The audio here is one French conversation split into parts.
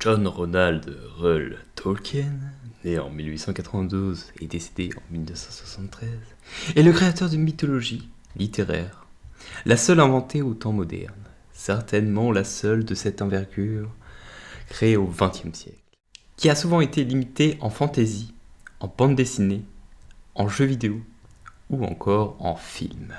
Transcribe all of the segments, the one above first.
John Ronald Reuel Tolkien, né en 1892 et décédé en 1973, est le créateur d'une mythologie littéraire, la seule inventée au temps moderne, certainement la seule de cette envergure créée au XXe siècle, qui a souvent été limitée en fantasy, en bande dessinée, en jeux vidéo ou encore en film.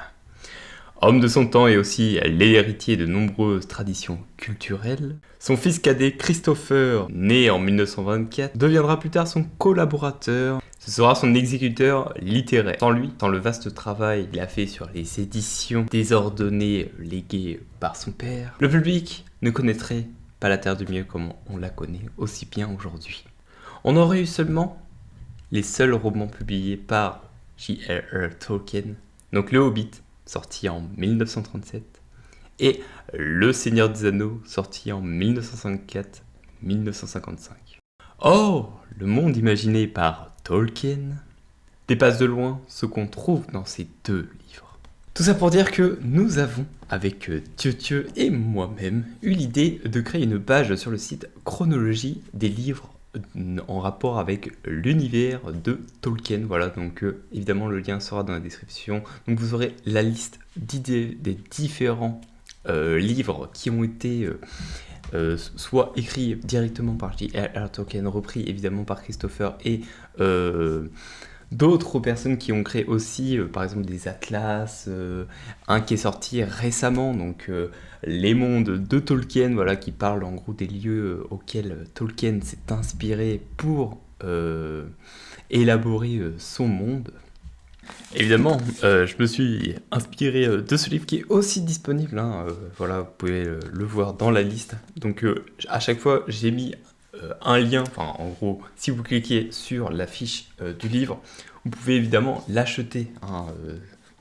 Homme de son temps et aussi l'héritier de nombreuses traditions culturelles, son fils cadet Christopher, né en 1924, deviendra plus tard son collaborateur. Ce sera son exécuteur littéraire. Sans lui, sans le vaste travail qu'il a fait sur les éditions désordonnées léguées par son père, le public ne connaîtrait pas la Terre du Milieu comme on la connaît aussi bien aujourd'hui. On aurait eu seulement les seuls romans publiés par J.R.R. Tolkien, donc Le Hobbit, sorti en 1937, et Le Seigneur des Anneaux, sorti en 1954-1955. Or, le monde imaginé par Tolkien dépasse de loin ce qu'on trouve dans ces deux livres. Tout ça pour dire que nous avons, avec Thieu et moi-même, eu l'idée de créer une page sur le site Chronologie des livres en rapport avec l'univers de Tolkien. Voilà, donc évidemment le lien sera dans la description. Donc vous aurez la liste d'idées des différents livres qui ont été soit écrits directement par J.R.R. Tolkien, repris évidemment par Christopher et d'autres personnes qui ont créé aussi, par exemple, des atlas, un qui est sorti récemment, donc Les mondes de Tolkien, voilà, qui parle en gros des lieux auxquels Tolkien s'est inspiré pour élaborer son monde. Évidemment, je me suis inspiré de ce livre qui est aussi disponible, hein, voilà, vous pouvez le voir dans la liste. Donc à chaque fois, j'ai mis un lien, enfin en gros, si vous cliquez sur la fiche du livre, vous pouvez évidemment l'acheter, hein,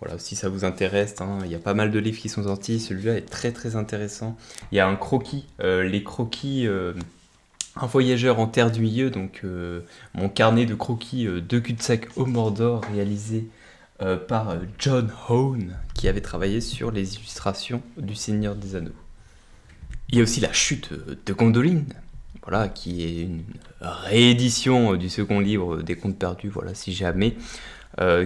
voilà, si ça vous intéresse, hein, il y a pas mal de livres qui sont sortis, celui-là est très très intéressant. Il y a un croquis, les croquis Un voyageur en terre du milieu, donc mon carnet de croquis de cul-de-sac au Mordor, réalisé par John Hone, qui avait travaillé sur les illustrations du Seigneur des Anneaux. Il y a aussi La chute de Gondolin, voilà, qui est une réédition du second livre des Contes perdus, voilà, si jamais,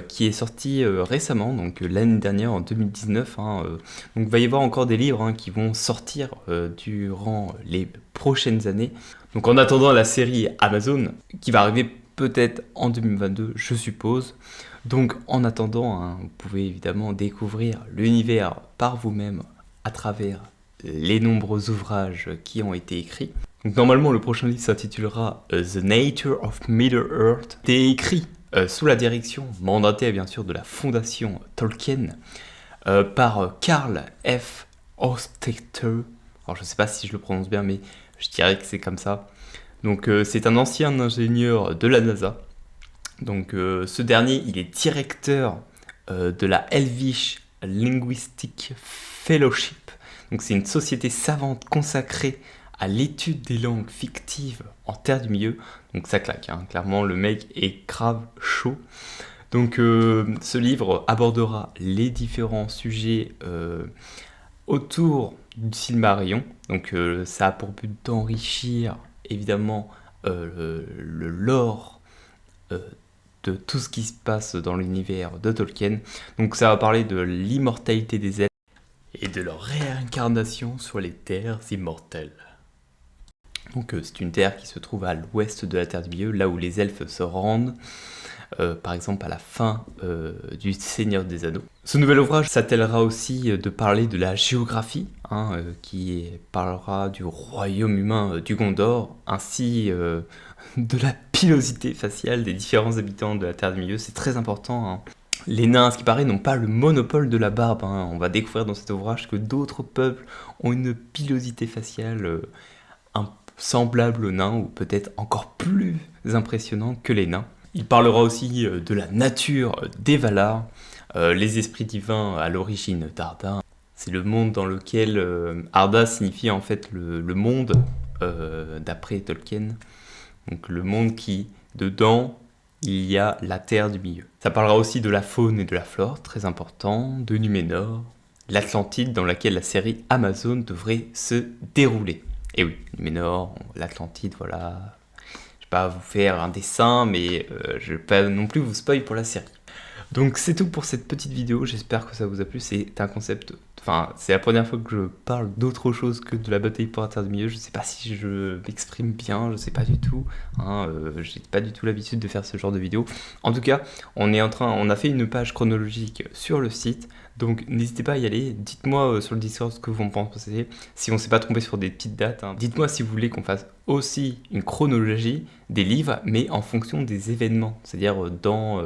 qui est sorti récemment, donc l'année dernière, en 2019. Donc il va y avoir encore des livres qui vont sortir durant les prochaines années. Donc en attendant la série Amazon, qui va arriver peut-être en 2022, je suppose. Donc en attendant, vous pouvez évidemment découvrir l'univers par vous-même à travers les nombreux ouvrages qui ont été écrits. Donc normalement le prochain livre s'intitulera The Nature of Middle-earth. C'est écrit sous la direction, mandatée bien sûr, de la fondation Tolkien par Carl F. Ostechter. Alors je ne sais pas si je le prononce bien, mais je dirais que c'est comme ça. Donc c'est un ancien ingénieur de la NASA. Donc ce dernier, il est directeur de la Elvish Linguistic Fellowship. Donc c'est une société savante consacrée à l'étude des langues fictives en Terre du Milieu. Donc ça claque, hein. Clairement le mec est grave chaud. Donc ce livre abordera les différents sujets autour du Silmarillion. Donc ça a pour but d'enrichir évidemment le lore de tout ce qui se passe dans l'univers de Tolkien. Donc ça va parler de l'immortalité des elfes et de leur réincarnation sur les terres immortelles. Donc c'est une terre qui se trouve à l'ouest de la Terre du Milieu, là où les elfes se rendent, par exemple à la fin du Seigneur des Anneaux. Ce nouvel ouvrage s'attellera aussi de parler de la géographie, qui parlera du royaume humain du Gondor, ainsi de la pilosité faciale des différents habitants de la Terre du Milieu. C'est très important, hein. Les nains, à ce qui paraît, n'ont pas le monopole de la barbe, hein. On va découvrir dans cet ouvrage que d'autres peuples ont une pilosité faciale semblable aux nains, ou peut-être encore plus impressionnante que les nains. Il parlera aussi de la nature des Valar, les esprits divins à l'origine d'Arda. C'est le monde dans lequel Arda signifie en fait le monde d'après Tolkien. Donc le monde qui, dedans, il y a la Terre du Milieu. Ça parlera aussi de la faune et de la flore, très important, de Numénor, l'Atlantide dans laquelle la série Amazon devrait se dérouler. Et oui, Numénor, l'Atlantide, voilà. Je vais pas vous faire un dessin, mais je vais pas non plus vous spoil pour la série. Donc c'est tout pour cette petite vidéo, j'espère que ça vous a plu. C'est un concept, enfin c'est la première fois que je parle d'autre chose que de la bataille pour la Terre du Milieu. Je sais pas si je m'exprime bien, je sais pas du tout, hein, j'ai pas du tout l'habitude de faire ce genre de vidéo. En tout cas, on a fait une page chronologique sur le site, donc n'hésitez pas à y aller. Dites-moi sur le Discord ce que vous en pensez, si on s'est pas trompé sur des petites dates, hein. Dites-moi si vous voulez qu'on fasse aussi une chronologie des livres, mais en fonction des événements, c'est-à-dire dans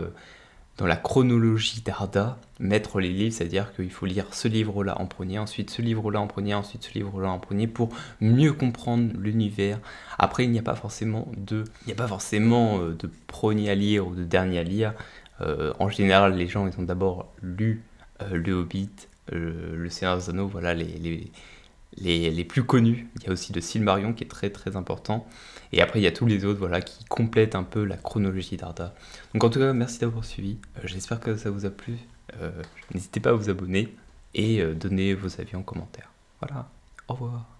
la chronologie d'Arda, mettre les livres, c'est-à-dire qu'il faut lire ce livre-là en premier, ensuite ce livre-là en premier, ensuite ce livre-là en premier, pour mieux comprendre l'univers. Après, il n'y a pas forcément de premier à lire ou de dernier à lire. En général, les gens, ils ont d'abord lu Le Hobbit, Le Seigneur des Anneaux, voilà les plus connus. Il y a aussi le Silmarillion qui est très très important. Et après, il y a tous les autres voilà, qui complètent un peu la chronologie d'Arda. Donc en tout cas, merci d'avoir suivi. J'espère que ça vous a plu. N'hésitez pas à vous abonner et donner vos avis en commentaire. Voilà, au revoir.